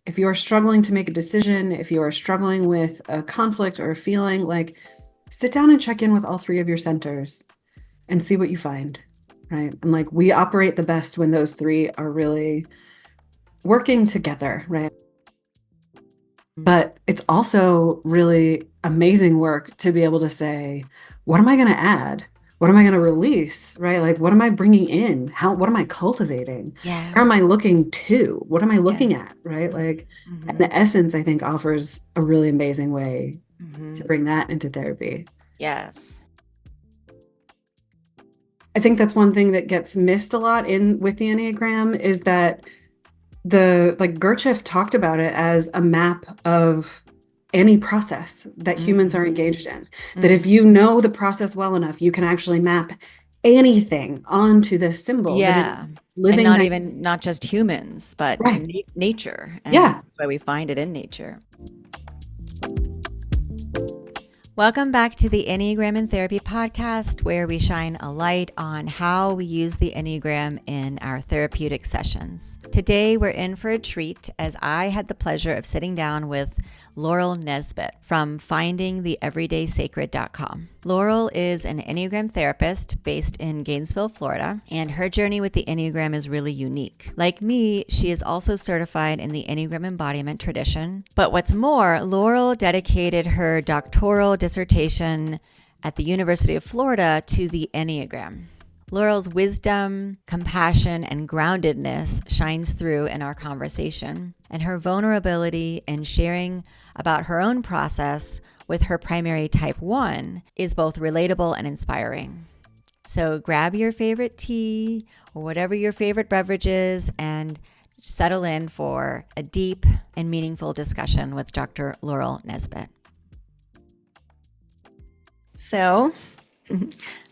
If you are struggling to make a decision, if you are struggling with a conflict or a feeling, like sit down and check in with all three of your centers and see what you find, right? And like we operate the best when those three are really working together, right? But it's also really amazing work to be able to say, what am I going to add? What am I going to release, right? Like, what am I bringing in? What am I cultivating? Where am Yes. I looking to? What am I Yeah. looking at, right? Like, and Mm-hmm. the essence, I think, offers a really amazing way to Mm-hmm. bring that into therapy. Yes. I think that's one thing that gets missed a lot in with the Enneagram is that Gurdjieff talked about it as a map of any process that humans are Mm-hmm. engaged in. That if Mm-hmm. you know the process well enough, you can actually map anything onto this symbol, that it's Yeah. And living not just humans, but right. nature. And Yeah. that's why we find it in nature. Welcome back to the Enneagram and Therapy podcast, where we shine a light on how we use the Enneagram in our therapeutic sessions. Today, we're in for a treat as I had the pleasure of sitting down with Laurel Nesbit from findingtheeverydaysacred.com. Laurel is an Enneagram therapist based in Gainesville, Florida, and her journey with the Enneagram is really unique. Like me, she is also certified in the Enneagram embodiment tradition. But what's more, Laurel dedicated her doctoral dissertation at the University of Florida to the Enneagram. Laurel's wisdom, compassion, and groundedness shines through in our conversation, and her vulnerability in sharing about her own process with her primary type 1 is both relatable and inspiring. So grab your favorite tea or whatever your favorite beverage is and settle in for a deep and meaningful discussion with Dr. Laurel Nesbit. So,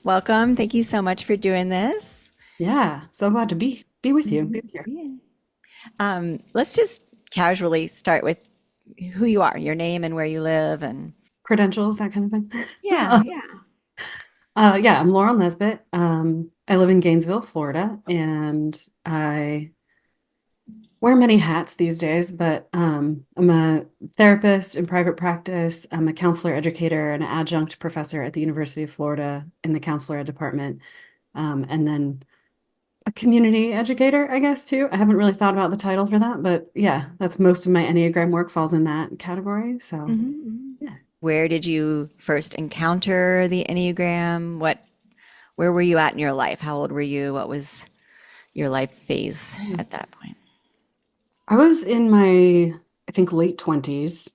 welcome. Thank you so much for doing this. Yeah. So glad to be with you. Be here. Yeah. Let's just casually start with who you are, your name and where you live, and Credentials, that kind of thing. yeah, yeah. Yeah, I'm Laurel Nesbit. I live in Gainesville, Florida, and I wear many hats these days, but I'm a therapist in private practice. I'm a counselor educator and an adjunct professor at the University of Florida in the counselor ed department, and then a community educator, I guess, too. I haven't really thought about the title for that, but yeah, that's most of my Enneagram work falls in that category. So Mhm. yeah. Where did you first encounter the Enneagram? Where were you at in your life? How old were you? What was your life phase at that point? I was in my, I think, late 20s,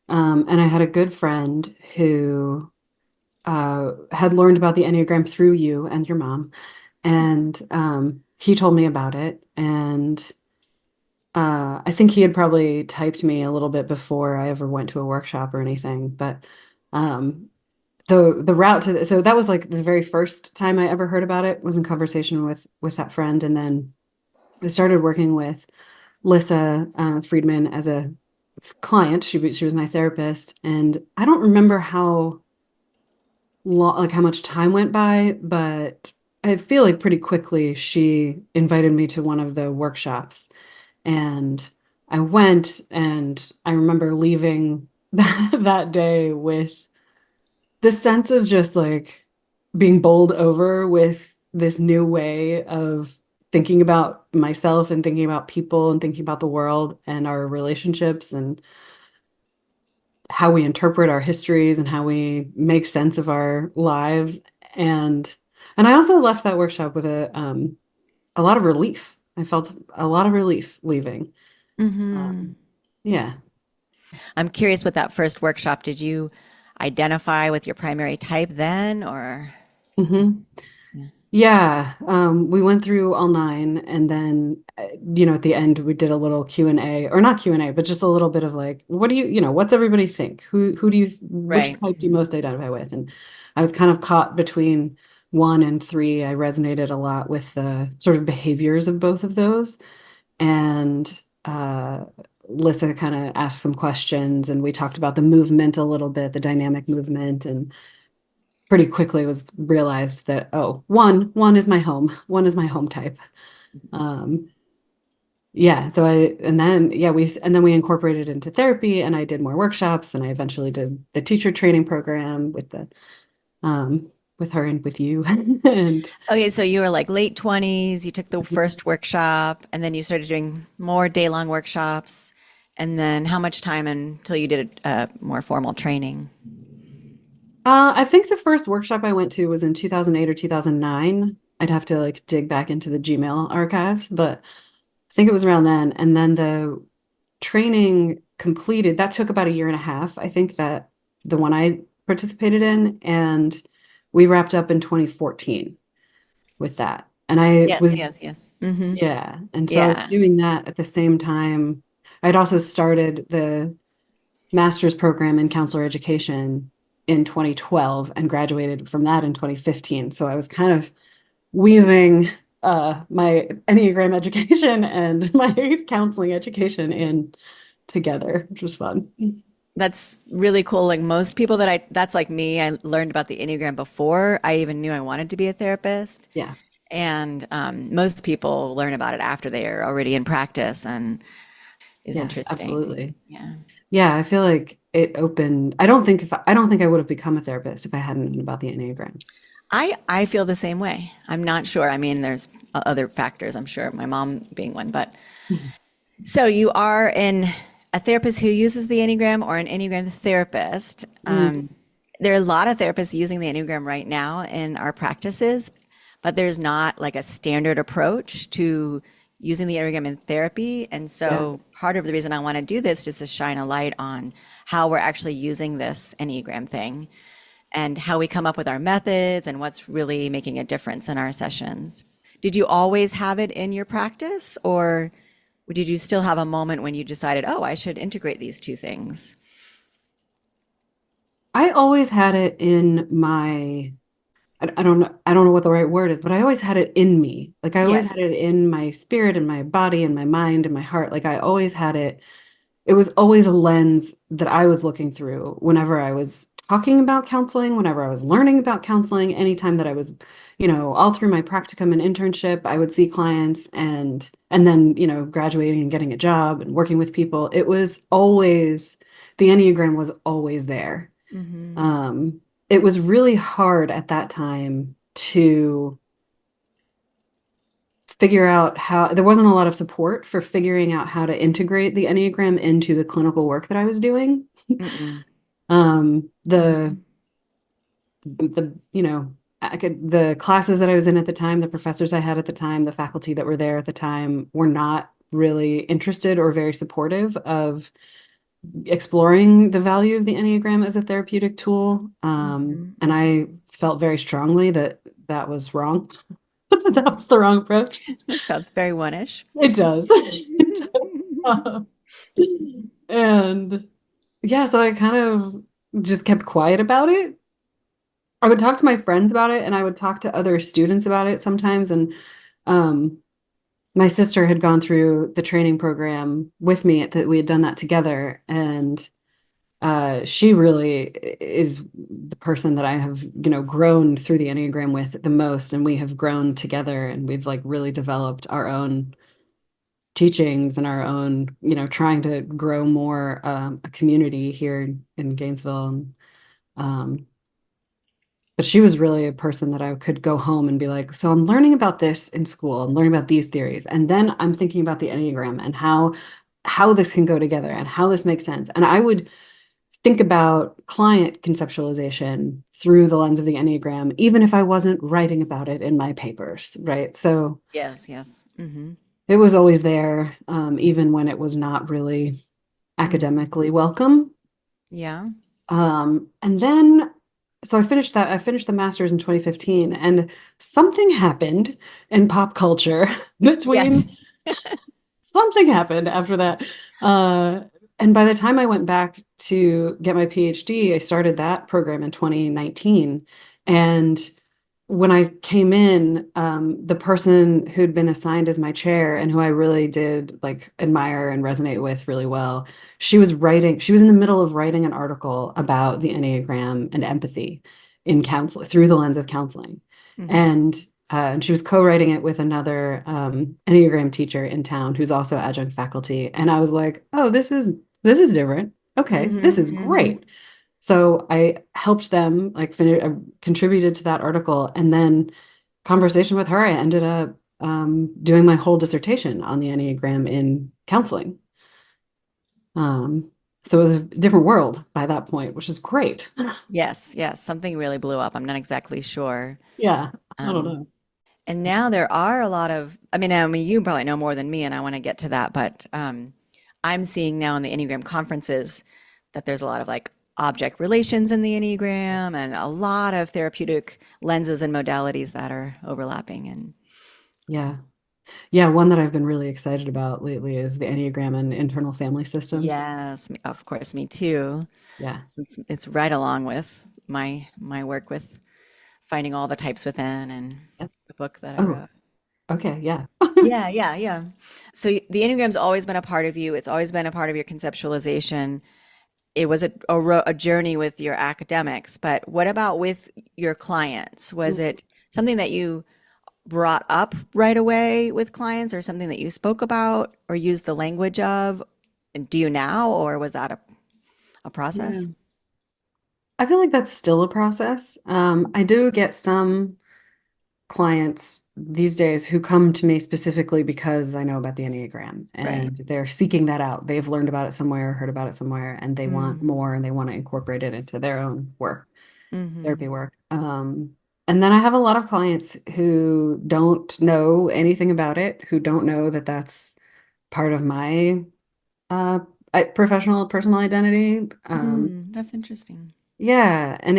and I had a good friend who had learned about the Enneagram through you and your mom. And he told me about it. And I think he had probably typed me a little bit before I ever went to a workshop or anything. But um, the route to so that was like the very first time I ever heard about it was in conversation with that friend. And then I started working with Lissa Friedman as a client. She was my therapist. And I don't remember how long, like how much time went by, but I feel like pretty quickly she invited me to one of the workshops and I went and I remember leaving that day with the sense of just like being bowled over with this new way of thinking about myself and thinking about people and thinking about the world and our relationships and how we interpret our histories and how we make sense of our lives. And I also left that workshop with a lot of relief. I felt a lot of relief leaving. Hmm. Um, yeah. I'm curious with that first workshop, did you identify with your primary type then or? hmm Yeah. Yeah. We went through all nine and then, at the end we did a little Q&A or not Q&A, but just a little bit of like, what do what's everybody think? Who do which Right. type do you most identify with? And I was kind of caught between one and three. I resonated a lot with the sort of behaviors of both of those. And Lissa kind of asked some questions and we talked about the movement a little bit, the dynamic movement, and pretty quickly was realized that, oh, one is my home. One is my home type. Um, yeah, so I and then yeah, we incorporated it into therapy and I did more workshops and I eventually did the teacher training program um with her and with you and Okay, so you were like late 20s, you took the first workshop, and then you started doing more day-long workshops. And then how much time until you did a more formal training? I think the first workshop I went to was in 2008 or 2009. I'd have to like dig back into the Gmail archives, but I think it was around then. And then the training completed, that took about a year and a half. I think that the one I participated in, and we wrapped up in 2014 with that. And I Yes, was, yes, yes. Hmm. yeah. And so I was Yeah. doing that at the same time. I'd also started the master's program in counselor education in 2012 and graduated from that in 2015. So I was kind of weaving my Enneagram education and my counseling education in together, which was fun. That's really cool. Like most people that's like me. I learned about the Enneagram before I even knew I wanted to be a therapist. Yeah, And most people learn about it after they are already in practice and is yeah, interesting. absolutely. Yeah. Yeah, I feel like it opened. I don't think I would have become a therapist if I hadn't known about the Enneagram. I feel the same way. I'm not sure. I mean, there's other factors, I'm sure, my mom being one, but Mhm. so you are a therapist who uses the Enneagram or an Enneagram therapist. Mm, There are a lot of therapists using the Enneagram right now in our practices, but there's not like a standard approach to using the Enneagram in therapy. And yeah. so part of the reason I want to do this is to shine a light on how we're actually using this Enneagram thing and how we come up with our methods and what's really making a difference in our sessions. Did you always have it in your practice, or did you still have a moment when you decided, oh, I should integrate these two things? I always had it in I don't know what the right word is, but I always had it in me. Like I always had Yes. it in my spirit and my body and my mind and my heart. Like I always had it. It was always a lens that I was looking through whenever I was talking about counseling, whenever I was learning about counseling, anytime that I was, all through my practicum and internship, I would see clients and then, graduating and getting a job and working with people. It was always the Enneagram was always there. Hmm. Um, it was really hard at that time to figure out how there wasn't a lot of support for figuring out how to integrate the Enneagram into the clinical work that I was doing. Mm-mm. Um, the Hmm. the classes that I was in at the time, the professors I had at the time, the faculty that were there at the time were not really interested or very supportive of exploring the value of the Enneagram as a therapeutic tool. Hmm. And I felt very strongly that that was wrong. That was the wrong approach. That sounds very one-ish. It does. It does. Uh, and yeah, so I kind of just kept quiet about it. I would talk to my friends about it and I would talk to other students about it sometimes. And um, my sister had gone through the training program with me that we had done that together. And she really is the person that I have, grown through the Enneagram with the most. And we have grown together and we've like really developed our own teachings and our own, trying to grow more a community here in Gainesville. And, um, but she was really a person that I could go home and be like, so I'm learning about this in school. I'm learning about these theories. And then I'm thinking about the Enneagram and how this can go together and how this makes sense. And I would think about client conceptualization through the lens of the Enneagram, even if I wasn't writing about it in my papers, right? So Yes, yes. Hmm. it was always there, even when it was not really Hmm. academically welcome. Yeah. And then, so I finished the master's in 2015, and something happened in pop culture Yes. between something happened after that. Uh, and by the time I went back to get my PhD, I started that program in 2019. And when I came in, the person who'd been assigned as my chair and who I really did like admire and resonate with really well, she was in the middle of writing an article about the Enneagram and empathy in counseling through the lens of counseling. Hmm. And and she was co-writing it with another Enneagram teacher in town who's also adjunct faculty. And I was like, oh, this is different. Okay, this is Mm-hmm. great. So I helped them like finish, contributed to that article, and then conversation with her, I ended up doing my whole dissertation on the Enneagram in counseling. Um, so it was a different world by that point, which is great. Yes, yes, something really blew up. I'm not exactly sure. Yeah, I don't Um, know. and now there are a lot of, I mean, you probably know more than me, and I want to get to that, but I'm seeing now in the Enneagram conferences that there's a lot of like object relations in the Enneagram and a lot of therapeutic lenses and modalities that are overlapping. And Yeah. Yeah, one that I've been really excited about lately is the Enneagram and internal family systems. yes, of course, me too, Yeah. since it's right along with my work with finding all the types within and Yeah. the book that I Oh, wrote. okay. Yeah. Yeah, yeah, yeah. So the Enneagram's always been a part of you. It's always been a part of your conceptualization. It was a journey with your academics, but what about with your clients? Was it something that you brought up right away with clients or something that you spoke about or used the language of? And do you now, or was that a Yeah. process? I feel like that's still a process. I do get some clients these days who come to me specifically because I know about the Enneagram Right. and they're seeking that out. They've learned about it somewhere, heard about it somewhere, and they want Mm-hmm. more and they want to incorporate it into their own work, Mm-hmm. therapy work. And then I have a lot of clients who don't know anything about it, who don't know that that's part of my uh, professional personal identity. Mm, that's interesting. Yeah, and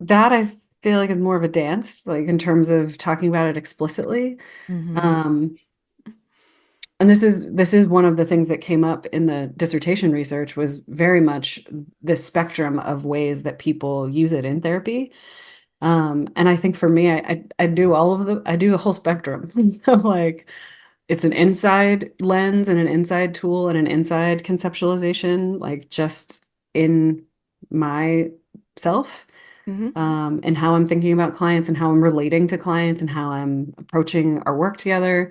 that I feel like is more of a dance, like in terms of talking about it explicitly. Mm-hmm. Um, and this is one of the things that came up in the dissertation research was very much the spectrum of ways that people use it in therapy. And I think for me, I do I do a whole spectrum of like it's an inside lens and an inside tool and an inside conceptualization, like just in myself, Mm-hmm. and how I'm thinking about clients and how I'm relating to clients and how I'm approaching our work together.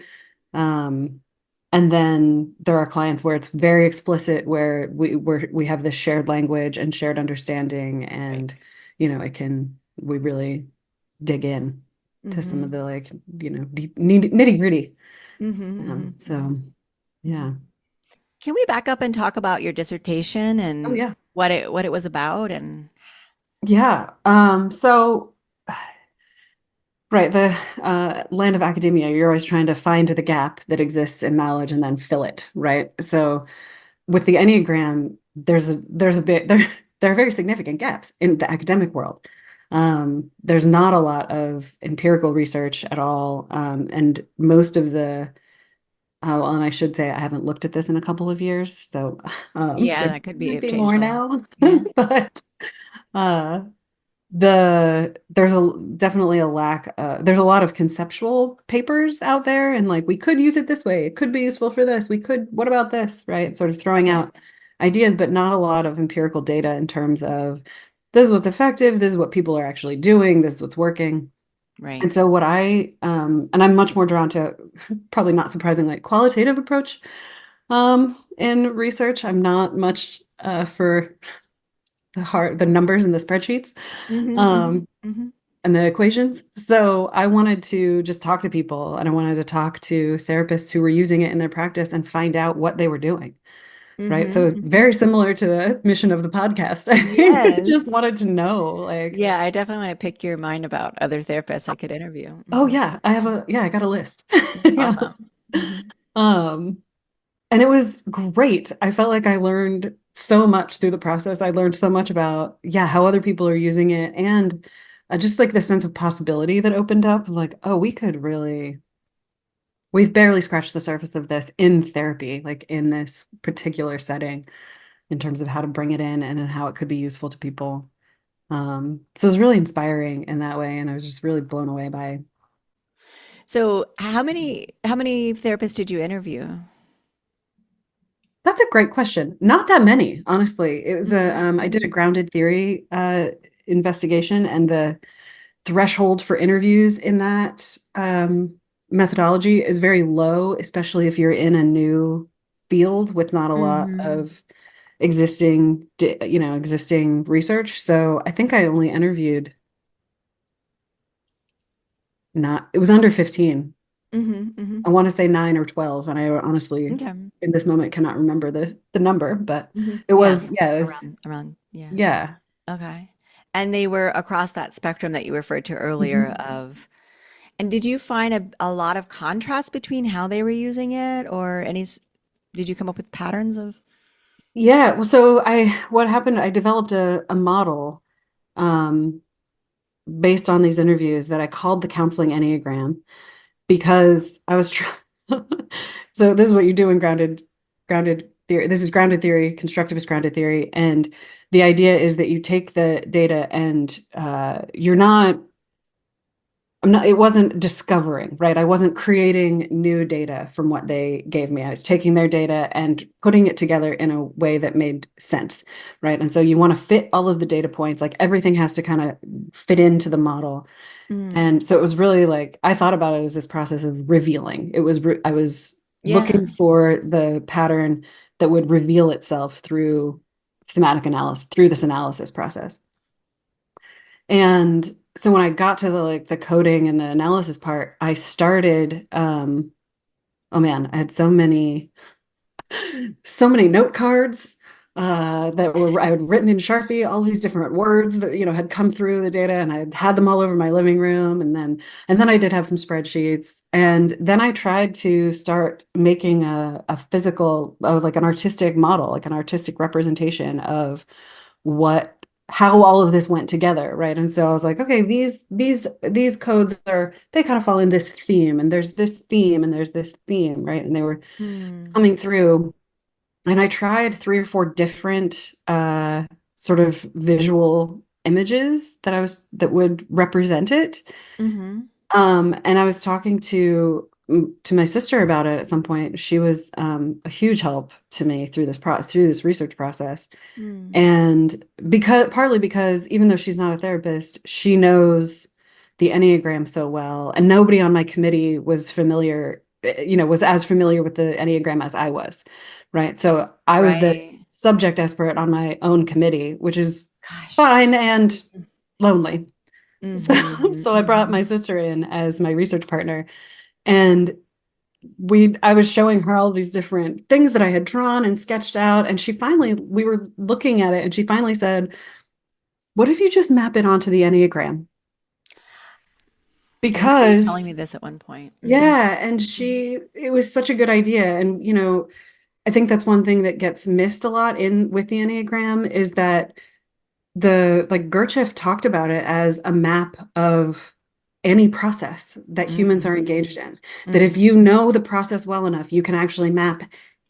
Um, and then there are clients where it's very explicit, where we have this shared language and shared understanding, Right. and we really dig in to some Mm-hmm. of the like deep nitty gritty. Mm-hmm. Mm-hmm. Mm-hmm. So yeah. Can we back up and talk about your dissertation Oh and yeah. what it was about and Yeah. So right, the land of academia, you're always trying to find the gap that exists in knowledge and then fill it, right? So with the Enneagram, there's a bit there are very significant gaps in the academic world. There's not a lot of empirical research at all, and most of the well, and I should say I haven't looked at this in a couple of years, so yeah, there that could be might have be changed more a lot. now, Yeah. but uh, there's definitely a lack there's a lot of conceptual papers out there and like we could use it this way, it could be useful for this, we could, what about this, right? Sort of throwing Okay. out ideas but not a lot of empirical data in terms of this is what's effective, this is what people are actually doing, this is what's working. Right. And so what I and I'm much more drawn to probably not surprisingly qualitative approach in research. I'm not much for the numbers and the spreadsheets. Mm-hmm, mm-hmm, Um, mm-hmm, and the equations. So I wanted to just talk to people and I wanted to talk to therapists who were using it in their practice and find out what they were doing. Right. mm-hmm, So mm-hmm. very similar to the mission of the podcast. I just Yes. wanted to know, like, Yeah, I definitely want to pick your mind about other therapists I could interview. oh Hmm. yeah, I got a list. Yeah. Awesome. Hmm. Um, and it was great. I felt like I learned so much through the process. I learned so much about, yeah, how other people are using it and just like the sense of possibility that opened up, like, oh, we've barely scratched the surface of this in therapy, like in this particular setting, in terms of how to bring it in and how it could be useful to people. So it was really inspiring in that way, and I was just really blown away by. So how many therapists did you interview? That's a great question. Not that many, honestly. It was Mm-hmm, I did a grounded theory investigation, and the threshold for interviews in that methodology is very low, especially if you're in a new field with not a lot Mm-hmm. of existing research. So I think I only interviewed not, it was under 15. Mm-hmm. Mm-hmm. I want to say 9 or 12, and I honestly Okay. in this moment cannot remember the number, but Mm-hmm. it Yeah. was, yeah, it was, Around. Yeah. yeah. Okay. And they were across that spectrum that you referred to earlier Mhm. of, and did you find a lot of contrast between how they were using it or did you come up with patterns of? Yeah, well, so what happened, I developed a model um, based on these interviews that I called the counseling Enneagram because I was trying. So this is what you do in grounded theory. This is grounded theory, constructivist grounded theory, and the idea is that you take the data and you're not. I'm not. It wasn't discovering, right? I wasn't creating new data from what they gave me. I was taking their data and putting it together in a way that made sense, right? And so you want to fit all of the data points, like everything has to kind of fit into the model. Mm. And so it was really like I thought about it as this process of revealing. I was Yeah. looking for the pattern that would reveal itself through thematic analysis, through this analysis process. And so when I got to the coding and the analysis part, I started oh man, I had so many note cards that were I had written in Sharpie all these different words that had come through the data, and I had them all over my living room, and then I did have some spreadsheets, and then I tried to start making a physical of like an artistic model, like an artistic representation of what how all of this went together, right? And so I was like, okay, these codes are they kind of fall in this theme, and there's this theme, and there's this theme, right? And they were Mm. coming through, and I tried 3 or 4 different sort of visual images that would represent it. Mm-hmm. And I was talking to my sister about it at some point. She was a huge help to me through this research process. Mm. And partly because even though she's not a therapist, she knows the Enneagram so well, and nobody on my committee was as familiar with the Enneagram as I was, right? So I was the Right. subject expert on my own committee, which is Gosh. fine and lonely. So, Mm-hmm. so I brought Mm-hmm. my sister in as my research partner, and I was showing her all these different things that I had drawn and sketched out, and we were looking at it, and she finally said, "What if you just map it onto the Enneagram?" I remember you telling Because me this at one point. Mm-hmm. yeah, and it was such a good idea, and I think that's one thing that gets missed a lot in with the Enneagram is that Gurdjieff talked about it as a map of any process that humans are Mm-hmm. engaged in. That Mm-hmm. if you know the process well enough, you can actually map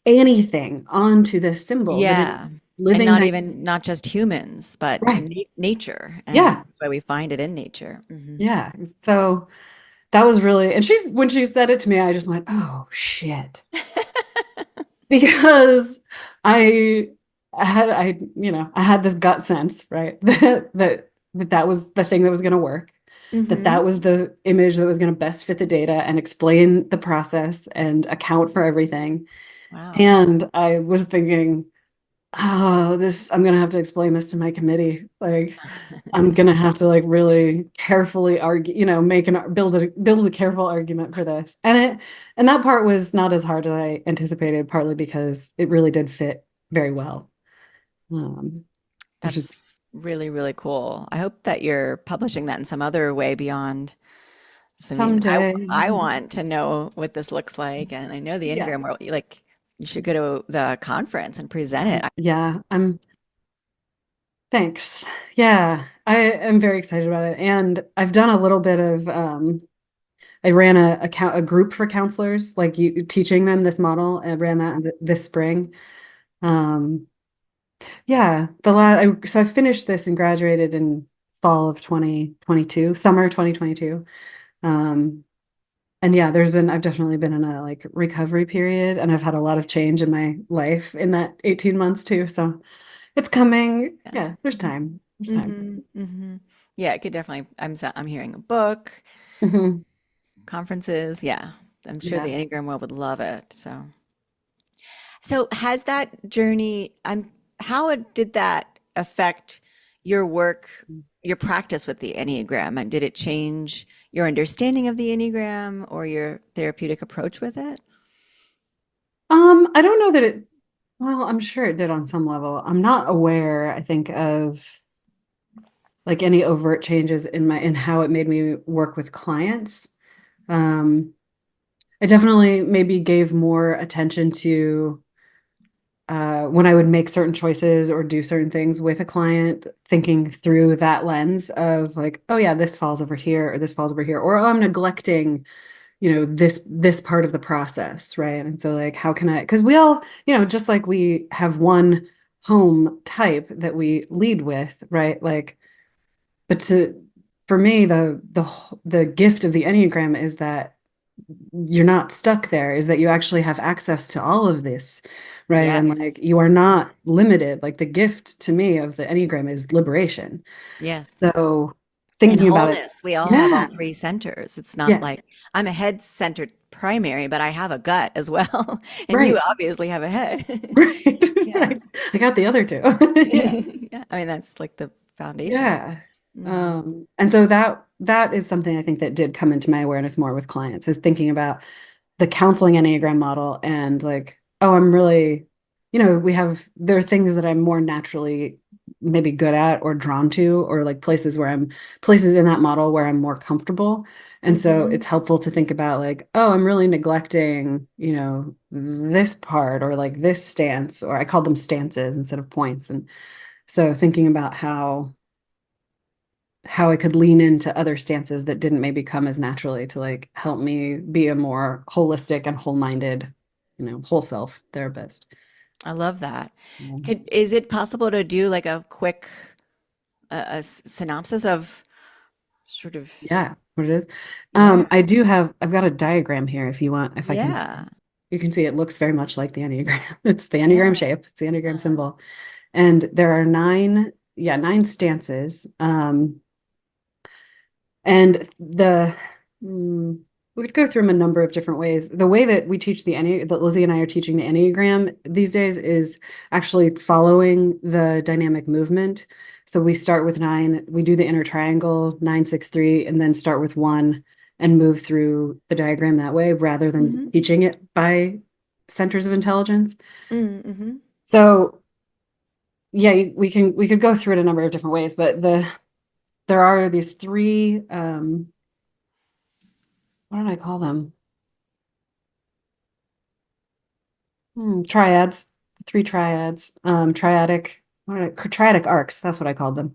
anything onto this symbol that it is Yeah. And living not just humans, but right. nature. And Yeah. that's why we find it in nature. Mm-hmm. Yeah. So that was really, and when she said it to me, I just went, oh shit. Because I I had this gut sense, right? That was the thing that was going to work, that Mm-hmm. was the image that was going to best fit the data and explain the process and account for everything. Wow. And I was thinking, oh, I'm going to have to explain this to my committee. Like, I'm going to have to like really carefully argue, build a careful argument for this. And that part was not as hard as I anticipated, partly because it really did fit very well. Which is That's really, really cool. I hope that you're publishing that in some other way beyond. So, I mean, someday. I want to know what this looks like, and I know the Yeah. Enneagram world. Like, you should go to the conference and present it. Yeah. Thanks. Yeah. I am very excited about it. And I've done a little bit of, I ran a group for counselors, like you teaching them this model. I ran that this spring. Um, yeah, so I finished this and graduated in fall of 2022, summer 2022. Um, and yeah, I've definitely been in a like recovery period, and I've had a lot of change in my life in that 18 months too. So it's coming. Yeah. Yeah, there's time. There's time. Mm-hmm. Mm-hmm. Yeah, it could definitely. I'm hearing a book, Hmm. conferences. Yeah, I'm sure the Yeah. Enneagram world would love it. So has that journey? Did that affect your work, your practice with the Enneagram, and did it change your understanding of the Enneagram or your therapeutic approach with it? I don't know that well, I'm sure it did on some level. I'm not aware, I think, of like any overt changes in how it made me work with clients. Um, I definitely maybe gave more attention to when I would make certain choices or do certain things with a client, thinking through that lens of like, oh yeah, this falls over here, or this falls over here, or oh, I'm neglecting, this part of the process, right? And so like, how can I? Because we all, just like we have one home type that we lead with, right? Like, but for me, the gift of the Enneagram is that you're not stuck there, is that you actually have access to all of this, right? And like Yes. you are not limited. Like the gift to me of the Enneagram is liberation. Yes. So And thinking about it, wholeness. We all have all yeah, three centers. It's not yes, like I'm a head centered primary, but I have a gut as well. And you right, obviously have a head. right, Yeah. right. I got the other two. Yeah. Yeah. I mean, that's like the foundation. Yeah. Hmm. And so that is something I think that did come into my awareness more with clients, is thinking about the counseling Enneagram model and like, oh, I'm really, there are things that I'm more naturally maybe good at or drawn to, or like places in that model where I'm more comfortable. And so Hmm. it's helpful to think about like, oh, I'm really neglecting, this part or like this stance, or I call them stances instead of points. And so thinking about how I could lean into other stances that didn't maybe come as naturally to like help me be a more holistic and whole-minded, whole self therapist. I love that. Yeah. Is it possible to do like a quick synopsis of sort of, Yeah, what it is. yeah, I've got a diagram here if you want, if I can see. yeah, You can see it looks very much like the Enneagram. It's the Enneagram yeah. shape, it's the Enneagram Uh-huh. symbol. And there are nine stances. And we could go through them a number of different ways. The way that we teach that Lizzie and I are teaching the Enneagram these days is actually following the dynamic movement. So we start with nine, we do the inner triangle, 9, 6, 3, and then start with one and move through the diagram that way rather than Hmm. teaching it by centers of intelligence. Mm-hmm. So yeah, we could go through it a number of different ways, but there are these three what did I call them? Triads, three triads, triadic arcs. That's what I called them.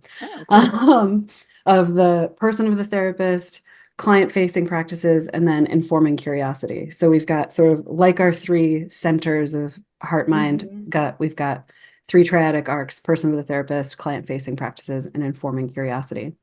Oh, cool. Um, of the person of the therapist, client-facing practices, and then informing curiosity. So we've got sort of like our three centers of heart, mind, Hmm. gut. We've got three triadic arcs: person of the therapist, client-facing practices, and informing curiosity.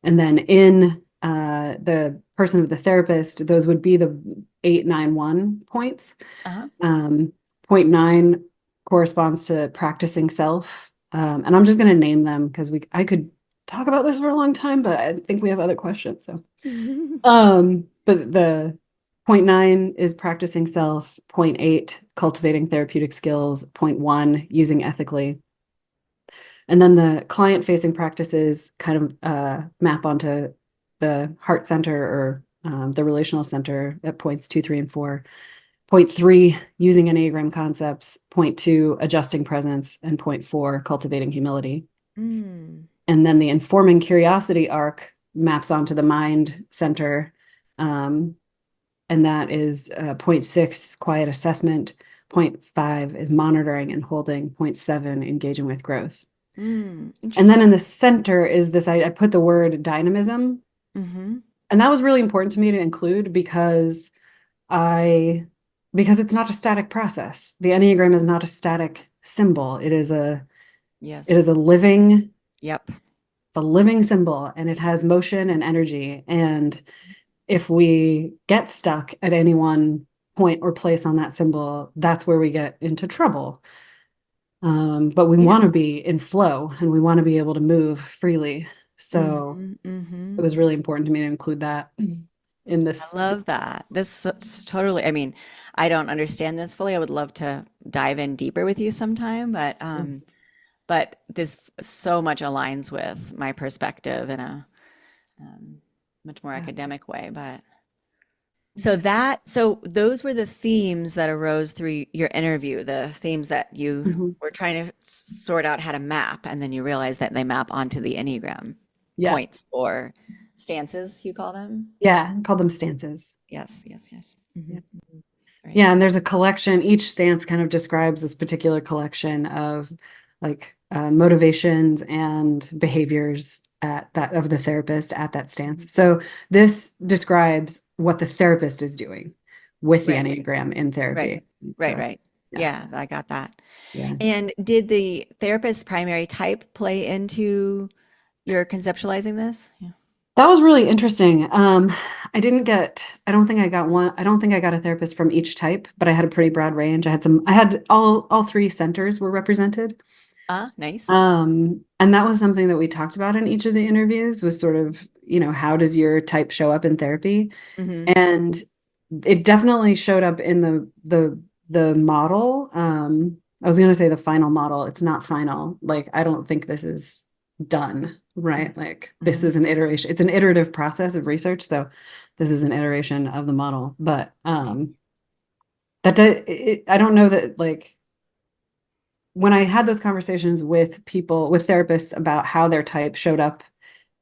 And then in the person of the therapist, those would be the 8, 9, 1 points. Uh-huh. Um, Point 9 corresponds to practicing self. And I'm just going to name them because I could talk about this for a long time, but I think we have other questions. So, but the point 9 is practicing self. Point 8, cultivating therapeutic skills. Point 1, using ethically. And then the client-facing practices kind of map onto the heart center or the relational center at points 2, 3, and 4. Point 3, using Enneagram concepts. Point 2, adjusting presence. And point 4, cultivating humility. Mm. And then the informing curiosity arc maps onto the mind center. Um, and that is point 6, quiet assessment. Point 5 is monitoring and holding. Point 7, engaging with growth. Mm. And then in Interesting. the center is this, I put the word dynamism. Hmm. And that was really important to me to include I, because it's not a static process. The Enneagram is not a static symbol. It Yes. is Yep. a living symbol, and it has motion and energy. And if we get stuck at any one point or place on that symbol, that's where we get into trouble. But we Yeah. want to be in flow and we want to be able to move freely. So Mm-hmm. Mm-hmm. it was really important to me to include that in I this. love that. This totally, I mean, I don't understand this fully. I would love to dive in deeper with you sometime, but this so much aligns with my perspective in a um, much more Yeah, academic way. But thanks. so those were the themes that arose through your interview, the themes that you Mhm. were trying to sort out how to map, and then you realize that they map onto the Enneagram Yeah. points or stances, you call them. Yeah. Call them stances. Yes, yes, yes. Yeah. Right. Yeah, and there's a collection. Each stance kind of describes this particular collection of like motivations and behaviors at that of the therapist at that stance. So this describes what the therapist is doing with the Right, Enneagram in right, therapy. right, So right. yeah, Yeah, I got that. yeah. And did the therapist's primary type play into your conceptualizing this? Yeah. That was really interesting. I don't think I got one, I don't think I got a therapist from each type, but I had a pretty broad range. I had all three centers were represented. Ah, nice. And that was something that we talked about in each of the interviews was sort of, how does your type show up in therapy? Mm-hmm. And it definitely showed up in the model. I was gonna say the final model. It's not final. Like, I don't think this is done, right? Like this Mm-hmm. is an iteration. It's an iterative process of research, so this is an iteration of the model. But Nice. I don't know that like when I had those conversations with people, with therapists about how their type showed up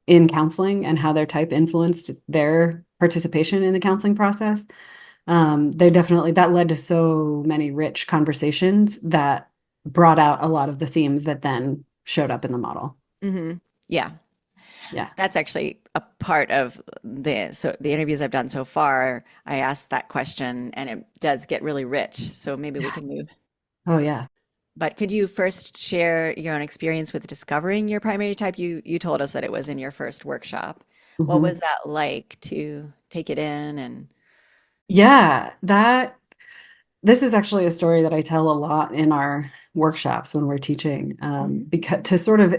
in counseling and how their type influenced their participation in the counseling process, they definitely, that led to so many rich conversations that brought out a lot of the themes that then showed up in the model. Mm-hmm. Yeah, Yeah. that's actually a part of the interviews I've done so far. I asked that question, and it does get really rich. So maybe we Yeah. can move. Oh, yeah. But could you first share your own experience with discovering your primary type? You told us that it was in your first workshop. What Hmm. was that like to take it in and Yeah, this is actually a story that I tell a lot in our workshops when we're teaching, Mhm. because to sort of,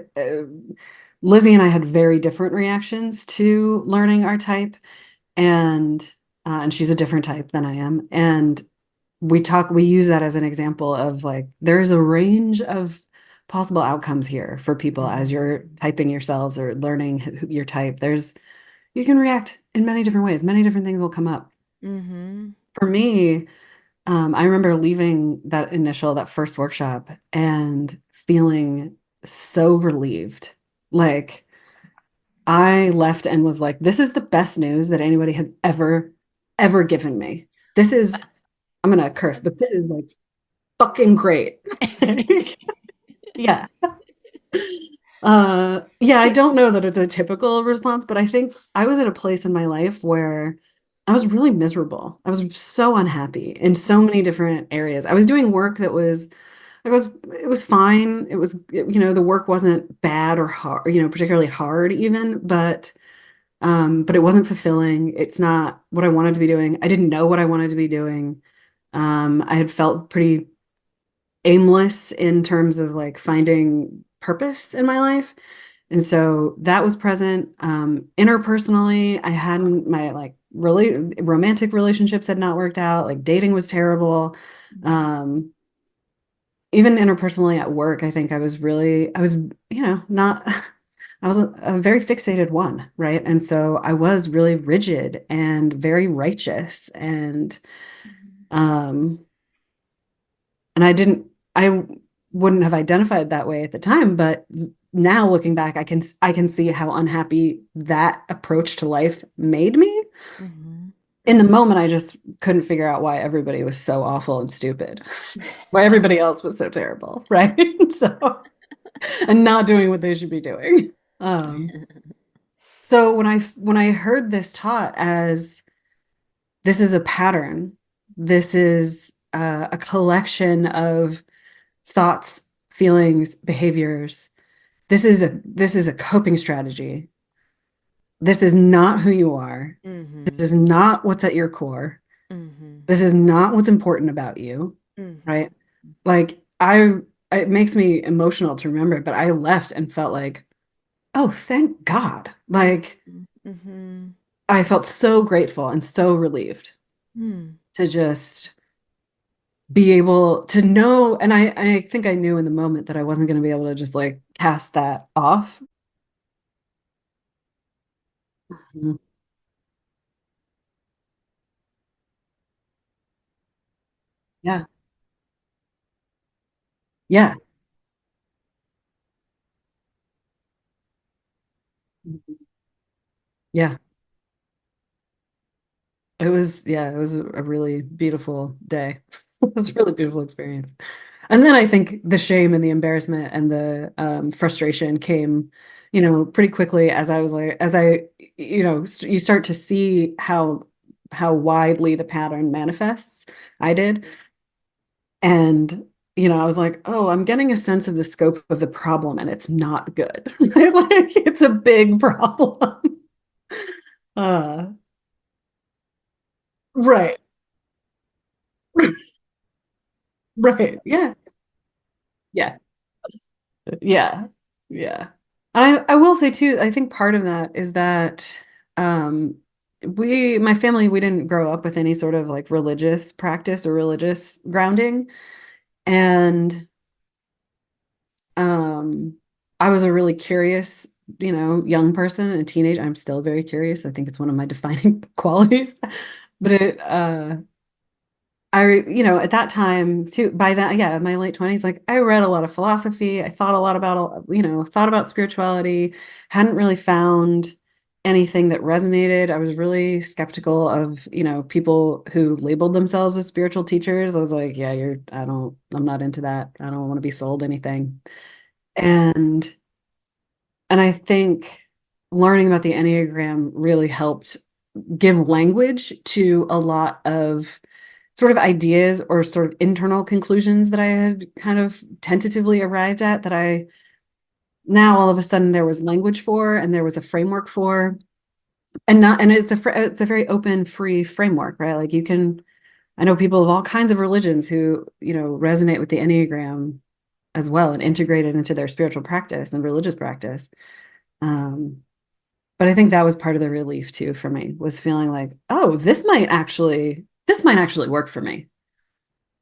Lizzie and I had very different reactions to learning our type, and and she's a different type than I am, and we use that as an example of like there's a range of possible outcomes here for people as Mhm. you're typing yourselves or learning your type. You can react in many different ways. Many different things will come up. Mhm. For me, I remember leaving that first workshop and feeling so relieved. Like I left and was like, this is the best news that anybody has ever given me. This is, I'm gonna curse, but this is like fucking great. Yeah. Yeah, I Ki- don't know that it's a typical response, but I think I was at a place in my life where I was really miserable. I was so unhappy in so many different areas. I was doing work that was it was fine. The work wasn't bad or hard, particularly hard even, but it wasn't fulfilling. It's not what I wanted to be doing. I didn't know what I wanted to be doing. I had felt pretty aimless in terms of like finding purpose in my life. And so that was present. Interpersonally, I hadn't, my like really romantic relationships had not worked out. Like dating was terrible. Um, Even interpersonally at work, I think I was, not, I was a very fixated one, right? And so I was really rigid and very righteous um, and I wouldn't have identified that way at the time, but now looking back, I can see how unhappy that approach to life made me. Mhm. In the moment, I just couldn't figure out why everybody was so awful and stupid, why everybody else was so terrible, right? So, and not doing what they should be doing. So when I heard this taught as this is a pattern, this is a collection of thoughts, feelings, behaviors. This is a coping strategy. This is not who you are. This Mhm. is not what's at your core. Mhm. This is not what's important about you, Mhm. right? Like I it makes me emotional to remember, but I left and felt like Oh, thank God. Like, Mm-hmm. I felt so grateful and so relieved Hmm. to just be able to know. And I think I knew in the moment that I wasn't going to be able to just like cast that off. Mhm. Yeah. Yeah. Mhm. Yeah. It was a really beautiful day. It was a really beautiful experience. And then I think the shame and the embarrassment and the frustration came, pretty quickly as I was like, you start to see how widely the pattern manifests. I did. And, I was like, oh, I'm getting a sense of the scope of the problem and it's not good. Like it's a big problem. Uh, right. Right. Yeah. Yeah. Yeah. Yeah. I will say too, I think part of that is that um my family, we didn't grow up with any sort of like religious practice or religious grounding. And um I was a really curious, young person, a teenager. I'm still very curious. I think it's one of my defining qualities. But at that time too, by that, yeah, in my late 20s, like I read a lot of philosophy. I thought a lot about, thought about spirituality, hadn't really found anything that resonated. I was really skeptical of, people who labeled themselves as spiritual teachers. I was like, yeah, I'm not into that. I don't want to be sold anything. And, and I think learning about the Enneagram really helped give language to a lot of sort of ideas or sort of internal conclusions that I had kind of tentatively arrived at that I now all of a sudden there was language for and there was a framework for and it's a very open free framework, right? Like you can I know people of all kinds of religions who resonate with the Enneagram as well and integrate it into their spiritual practice and religious practice. um but I think that was part of the relief too for me, was feeling like, oh, this might actually work for me.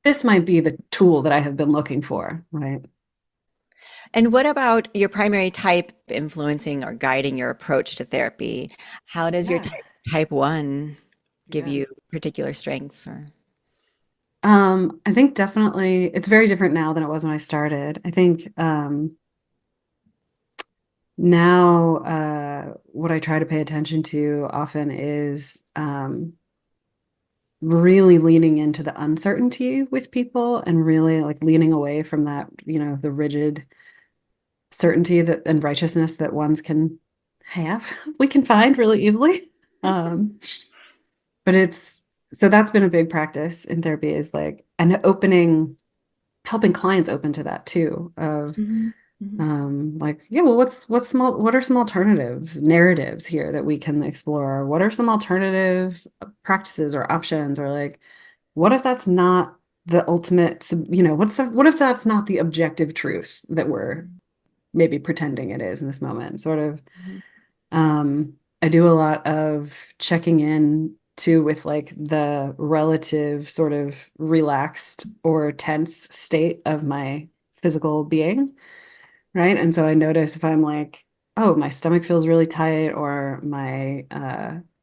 This might be the tool that I have been looking for, right? And what about your primary type influencing or guiding your approach to therapy? How does your Yeah. type one give Yeah. you particular strengths or? I think definitely it's very different now than it was when I started. I think now what I try to pay attention to often is really leaning into the uncertainty with people and really like leaning away from that, the rigid certainty that and righteousness that ones can have, we can find really easily. Um, but it's so that's been a big practice in therapy, is like and helping clients open to that too, of Mhm, mhm, like, yeah, well, what are some alternative narratives here that we can explore? What are some alternative practices or options? Or like, what if that's not the ultimate, what if that's not the objective truth that we're maybe pretending it is in this moment? Sort of. mhm, I do a lot of checking in too with like the relative sort of relaxed or tense state of my physical being, right? And so I notice if I'm like, oh, my stomach feels really tight, or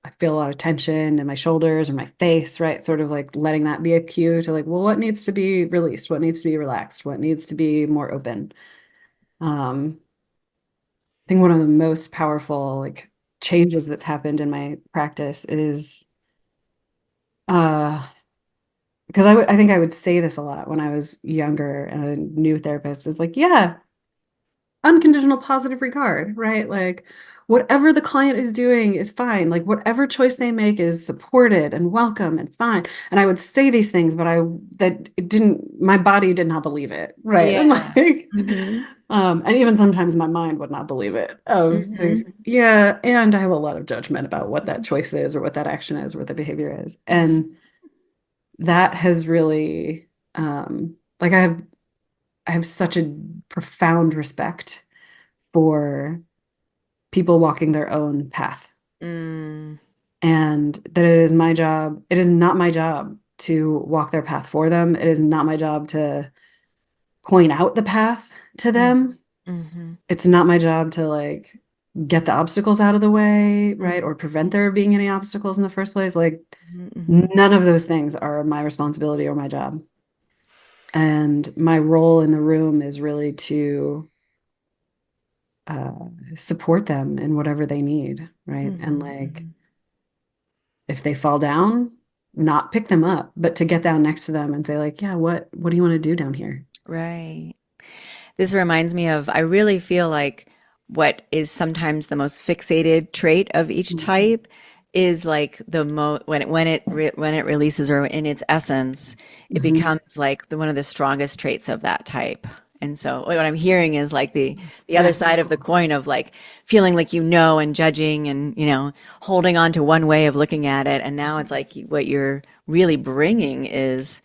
I feel a lot of tension in my shoulders or my face, right? Sort of like letting that be a cue to like, well, what needs to be released? What needs to be relaxed? What needs to be more open? Um, I think one of the most powerful like changes that's happened in my practice is uh because I think I would say this a lot when I was younger and a new therapist, is like, yeah, unconditional positive regard, right? Like whatever the client is doing is fine. Like whatever choice they make is supported and welcome and fine. And I would say these things, but that it didn't, my body did not believe it, right? And Yeah. like, Mhm, and even sometimes my mind would not believe it. mhm, Yeah, and I have a lot of judgment about what that mhm, choice is or what that action is or what the behavior is. mhm. And that has really, like I have such a profound respect for people walking their own path, Mm, and that it is not my job to walk their path for them. It is not my job to point out the path to mm, them. mhm, It's not my job to like get the obstacles out of the way, right? mm, Or prevent there being any obstacles in the first place. Like mhm, mhm. none of those things are my responsibility or my job. And my role in the room is really to uh, support them in whatever they need, right? And Mhm, like mhm. if they fall down, not pick them up, but to get down next to them and say like, yeah, what do you want to do down here? Right. This reminds me of, I really feel like what is sometimes the most fixated trait of each Mm, type is like the when it releases, or in its essence, it mhm. becomes like one of the strongest traits of that type. And so what I'm hearing is like the other Yeah. side of the coin of like feeling like you know and judging and holding on to one way of looking at it, and now it's like what you're really bringing is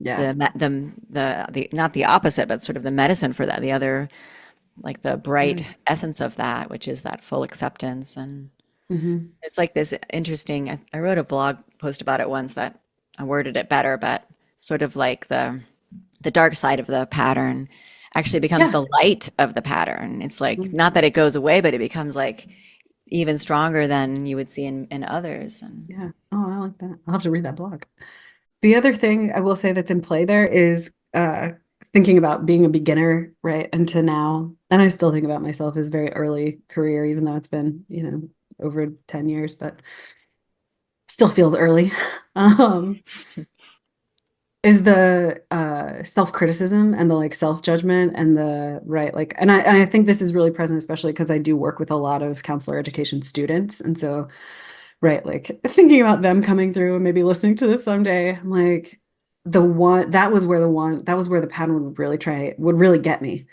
Yeah. the not the opposite, but sort of the medicine for that, the other, like the bright essence of that, which is that full acceptance. And Mm-hmm. it's like this interesting, I wrote a blog post about it once that I worded it better, but sort of like the dark side of the pattern actually becomes Yeah. the light of the pattern. It's like Mhm. not that it goes away, but it becomes like even stronger than you would see in others. And Yeah. Oh, I like that. I'll have to read that blog. The other thing I will say that's in play there is thinking about being a beginner, right? And to now, and I still think about myself as very early career, even though it's been, over 10 years, but still feels early. Um, is the self-criticism and the like self-judgment and the right like and I think this is really present especially because I do work with a lot of counselor education students and so right like thinking about them coming through and maybe listening to this someday I'm like that was where the pattern would really get me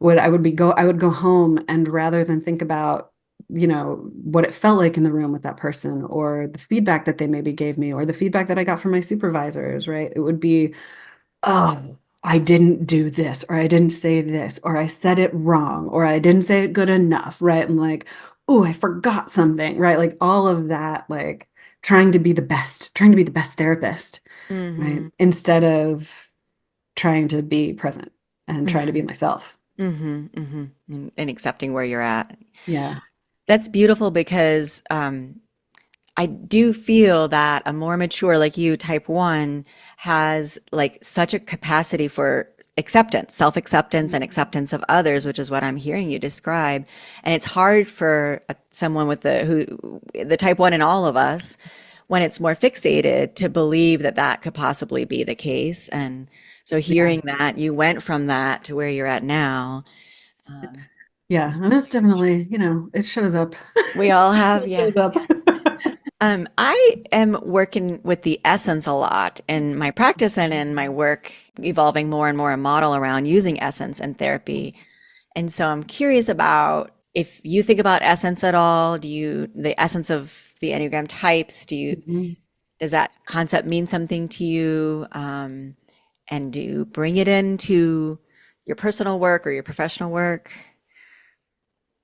I would go home and rather than think about what it felt like in the room with that person or the feedback that they maybe gave me or the feedback that I got from my supervisors, right? It would be, oh, I didn't do this, or I didn't say this, or I said it wrong, or I didn't say it good enough, right? And like, oh, I forgot something, right? Like all of that, like trying to be the best therapist, right? mm-hmm, Instead of trying to be present and try to be mm-hmm, myself. mm-hmm, mm-hmm. And accepting where you're at. Yeah. That's beautiful because I do feel that a more mature, like you, type one, has like such a capacity for acceptance, self-acceptance and acceptance of others, which is what I'm hearing you describe. And it's hard for someone with the type one in all of us, when it's more fixated, to believe that that could possibly be the case. And so Yeah. hearing that you went from that to where you're at now, um, Yeah. is And it's definitely, it shows up. we all have, It yeah. shows up. I am working with the essence a lot in my practice and in my work, evolving more and more a model around using essence in therapy. And so I'm curious about if you think about essence at all. The essence of the Enneagram types, Mhm. does that concept mean something to you? And do you bring it into your personal work or your professional work?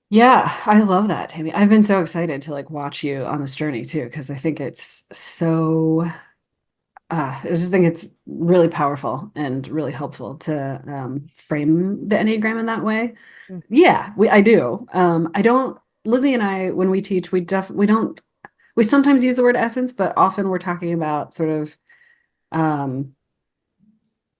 Yeah, I love that, Tammy. I've been so excited to like watch you on this journey too, because I think it's so I just think it's really powerful and really helpful to frame the Enneagram in that way. Yeah, I do. I don't, Lizzie and I, when we teach, we don't, we sometimes use the word essence, but often we're talking about sort of um,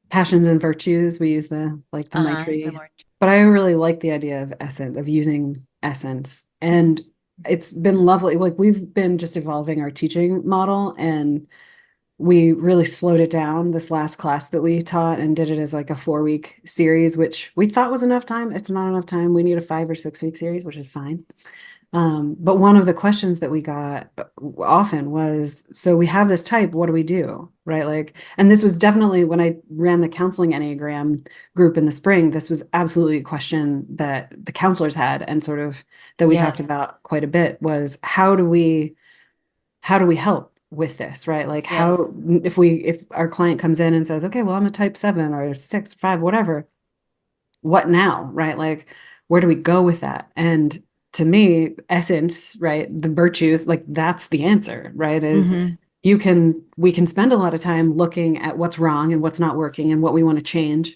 passions and virtues. We use the Uh-huh. The Maitri, more. but I really like the idea of essence, of using essence. And it's been lovely. Like we've been just evolving our teaching model and we really slowed it down this last class that we taught and did it as like a 4 week series, which we thought was enough time. It's not enough time. We need a 5 or 6 week series, which is fine. But one of the questions that we got often was, so we have this type, what do we do? Right? Like, and this was definitely when I ran the counseling Enneagram group in the spring, this was absolutely a question that the counselors had and sort of that we talked Yes. about quite a bit was how do we help with this, right? Like how Yes. if our client comes in and says, okay, well, I'm a type 7 or 6, 5, whatever, what now? Right? Like, where do we go with that? And to me, essence, right? The virtues, like that's the answer, right? Is Mm-hmm. we can spend a lot of time looking at what's wrong and what's not working and what we want to change.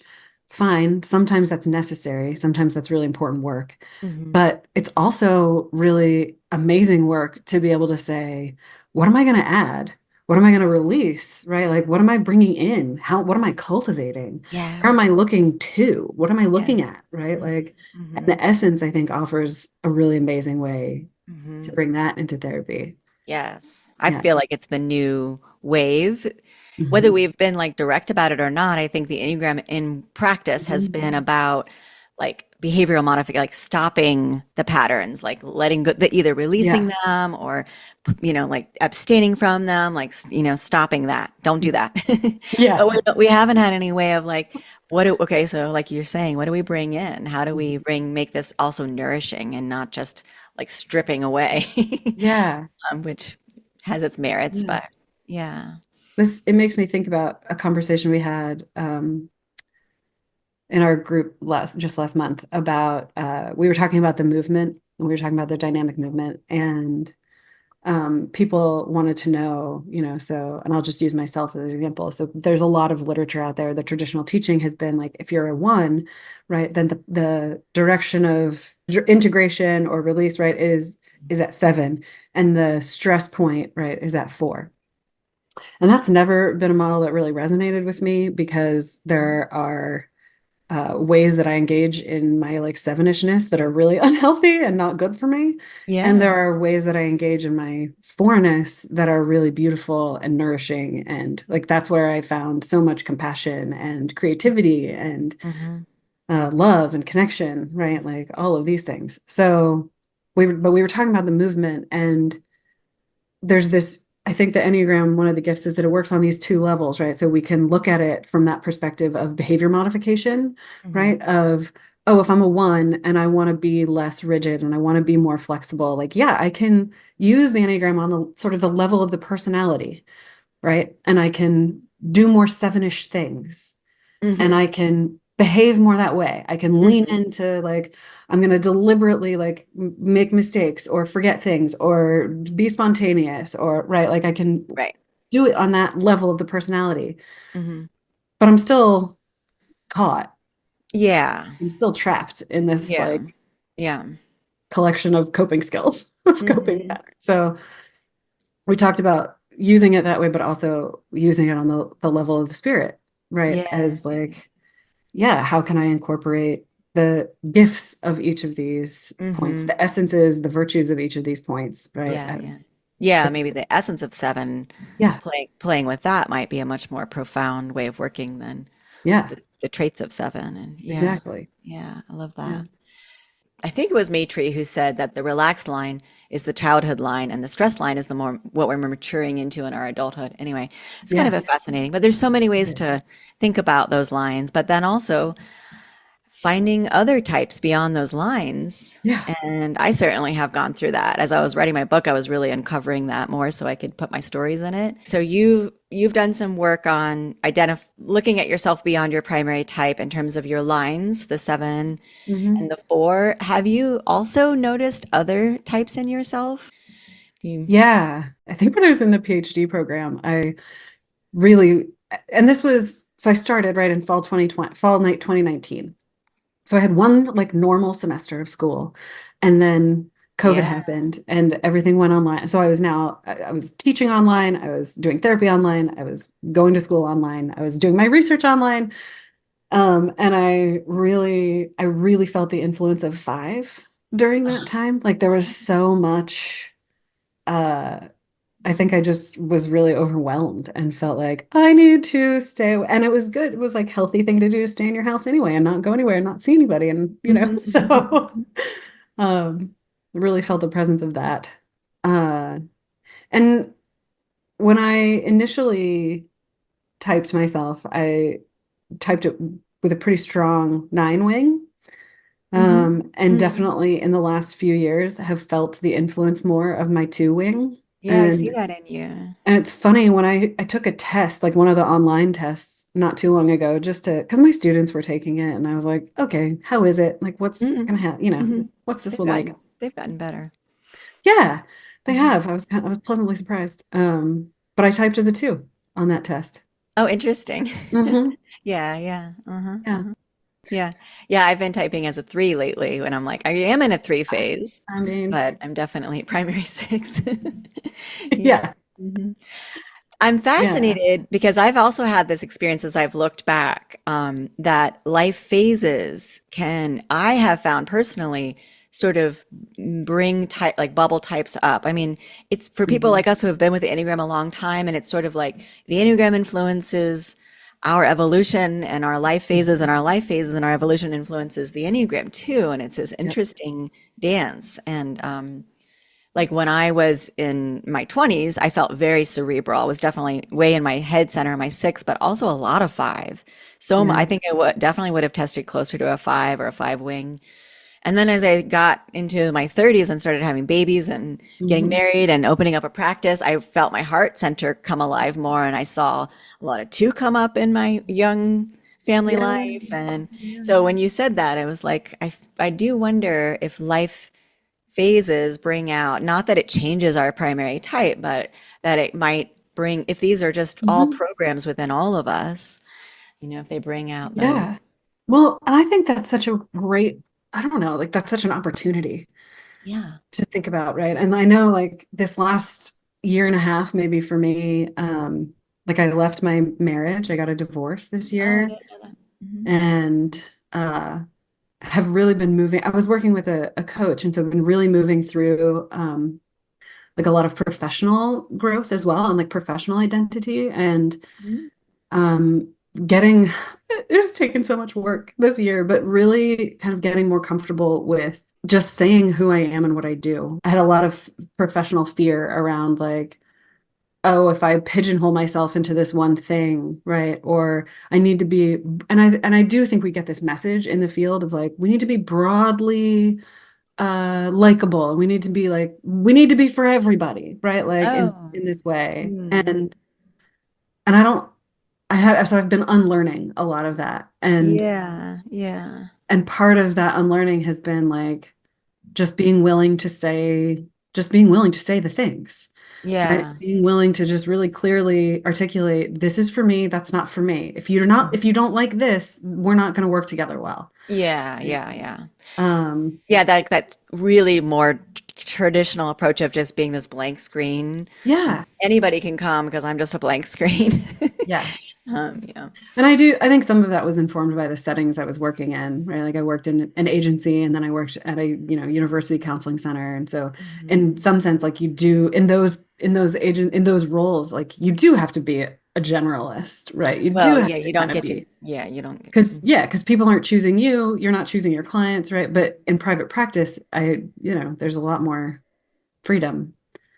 Fine. Sometimes that's necessary. Sometimes that's really important work. Mm-hmm. But it's also really amazing work to be able to say, what am I going to add? What am I going to release? Right? Like, what am I bringing in? What am I cultivating? Where am Yes. I looking to? What am I Yeah. looking at? Right? Like, and Mm-hmm. the essence, I think, offers a really amazing way to Mm-hmm. bring that into therapy. Yes. I Yeah. feel like it's the new wave. Whether Mhm. we've been like direct about it or not, I think the Enneagram in practice has Mhm. been about like behavioral modification, like stopping the patterns, like letting go, the, either releasing Yeah. them or, like abstaining from them, like, stopping that. Don't do that. But Yeah. we haven't had any way of like, okay, so like you're saying, what do we bring in? How do we Mhm. make this also nourishing and not just like stripping away? Yeah. Which has its merits, Yeah. but yeah. It makes me think about a conversation we had in our group just last month about we were talking about the movement and we were talking about the dynamic movement and people wanted to know, so and I'll just use myself as an example. So there's a lot of literature out there. The traditional teaching has been like if you're a one, right, then the direction of integration or release, right, is at seven, and the stress point, right, is at four. And that's never been a model that really resonated with me because there are ways that I engage in my like seven-ishness that are really unhealthy and not good for me. And Yeah. there are ways that I engage in my fourness that are really beautiful and nourishing. And like that's where I found so much compassion and creativity and Hmm. love and connection, right? Like all of these things. So but we were talking about the movement and there's this, I think the Enneagram, one of the gifts is that it works on these two levels, right? So we can look at it from that perspective of behavior modification, Hmm. right? Of, oh, if I'm a one and I want to be less rigid and I want to be more flexible, like, yeah, I can use the Enneagram on the sort of the level of the personality, right? And I can do more seven-ish things and Hmm. I can behave more that way. I can lean Hmm. into like, I'm going to deliberately like make mistakes or forget things or be spontaneous or right. Like I can Right. do it on that level of the personality, Hmm. but I'm still caught. Yeah. I'm still trapped in this Yeah. like Yeah. collection of coping skills, of coping Hmm. patterns. So we talked about using it that way, but also using it on the level of the spirit, right? As Yes. like yeah, how can I incorporate the gifts of each of these points, Hmm. the essences, the virtues of each of these points, right? Yeah. Yeah. As Yeah. the, Maybe the essence of seven, yeah, playing with that might be a much more profound way of working than yeah, the traits of seven. And yeah. exactly. Yeah. I love Yeah, that. I think it was Matri who said that the relaxed line is the childhood line and the stress line is the more what we're maturing into in our adulthood. Anyway, it's kind of yeah, a fascinating, but there's so many it ways is. to think about those lines, but then also finding other types beyond those lines. Yeah, And I certainly have gone through that. As I was writing my book, I was really uncovering that more so I could put my stories in it. So you've done some work on looking at yourself beyond your primary type in terms of your lines, the seven hmm and the four. Have you also noticed other types in yourself? You, yeah. I think when I was in the PhD program, I really, and this was, so I started right in fall 2020, fall night 2019. So I had one like normal semester of school, and then COVID yeah. happened and everything went online. So I was teaching online, I was doing therapy online, I was going to school online, I was doing my research online. And I really felt the influence of five during that time. Like there was so much, uh, I think I just was really overwhelmed and felt like I need to stay. And it was good. It was like healthy thing to do to stay in your house anyway and not go anywhere and not see anybody. And, Mhm, so mhm, um, really felt the presence of that. Uh, and when I initially typed myself, I typed it with a pretty strong nine wing. mhm, And mhm. definitely in the last few years have felt the influence more of my two wing. Yeah, I see And that in you. And it's funny when I took a test, like one of the online tests not too long ago, just to because my students were taking it, and I was like, okay, how is it? Like, what's Mhm, gonna happen? mhm. What's this They've one gotten like? they've gotten better. Yeah, they Mhm. have. I was pleasantly surprised. But I typed as a 2 on that test. Oh, interesting. Hmm. Yeah, yeah. Uh-huh, Yeah. uh-huh. Yeah. Yeah, I've been typing as a three lately when I'm like, I am in a three phase, I mean, but I'm definitely primary six. Yeah. yeah, hmm I'm yeah. fascinated because I've also had this experience as I've looked back, that life phases can, I have found personally, sort of bring type like bubble types up. I mean, it's for people Hmm. like us who have been with the Enneagram a long time, and it's sort of like the Enneagram influences our evolution and our life phases, and our life phases and our evolution influences the Enneagram too. And it's this Yep. interesting dance. And like when I was in my 20s, I felt very cerebral. I was definitely way in my head center, my six, but also a lot of five. I Yeah. think I would definitely would have tested closer to a five or a five wing. And then as I got into my 30s and started having babies and getting Hmm. married and opening up a practice, I felt my heart center come alive more. And I saw a lot of two come up in my young family Yeah. life. And Yeah. so when you said that, I was like, I do wonder if life phases bring out, not that it changes our primary type, but that it might bring, if these are just all Hmm. programs within all of us, if they bring out Yeah. those. Well, and I think that's such a great, I don't know, like that's such an opportunity Yeah. to think about, right? And I know like this last year and a half, maybe for me, like I left my marriage, I got a divorce this Oh, I year didn't know that. Hmm and uh have really been moving. I was working with a coach, and so I've been really moving through like a lot of professional growth as well and like professional identity and hmm um getting it's taken so much work this year, but really kind of getting more comfortable with just saying who I am and what I do. I had a lot of professional fear around like, oh, if I pigeonhole myself into this one thing, right? Or I need to be, and I do think we get this message in the field of like, we need to be broadly likable. We need to be like, we need to be for everybody, right? Like Oh. in this way. Hmm. And I don't I have so I've been unlearning a lot of that. Yeah. Yeah. And part of that unlearning has been like just being willing to say just being willing to say the things, right? Yeah. Being willing to just really clearly articulate, this is for me, that's not for me. Mhm. If you don't like this, we're not going to work together well. Yeah. Right? Yeah. Yeah. Um, Yeah. That's really more traditional approach of just being this blank screen. yeah, Anybody can come because I'm just a blank screen. yeah. Yeah. And I think some of that was informed by the settings I was working in, right? Like I worked in an agency and then I worked at a, university counseling center. And so in Mhm. some sense, like you do in those roles, like you do have to be a generalist, right? You do Well, have yeah, to you don't kind of get to, be yeah, you don't get, because people aren't choosing you, you're not choosing your clients, right? But in private practice, there's a lot more freedom.